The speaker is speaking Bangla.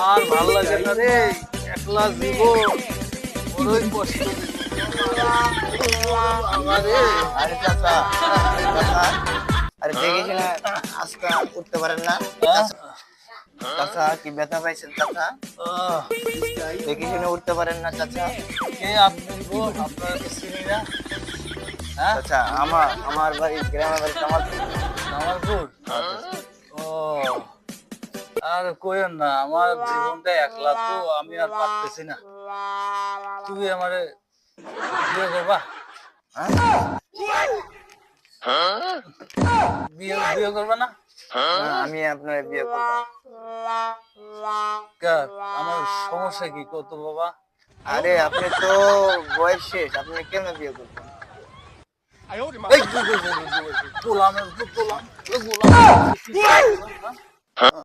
আর ভালো লাগে না রে, একলা জীবন বড়ই কষ্ট। আরে চাচা, চাচা, আরে দেখেছি না আজকে উঠতে পারেন না? চাচা কি ব্যথা পাইছেন চাচা? দেখে শুনে উঠতে পারেন না চাচা? কে আপনি গো? আপনার চিনি না? হ্যাঁ, চাচা আমার বাড়ি গ্রামের বাড়ি কামালপুর। কামালপুর। ও, আর কইেন না, আমার জীবনটা একলা তো, আমি আর পারতেছি না। তুমি আমারে বিয়ে করবা? বিয়ে করবা না? না, আমি আপনার বিয়ে করবো। কা, আমার সমস্যা কি কত বাবা? আরে আপনি তো বয়স শেষ, আপনি কেমন বিয়ে করবেন? এই, গোলামের গোলাম গোলাম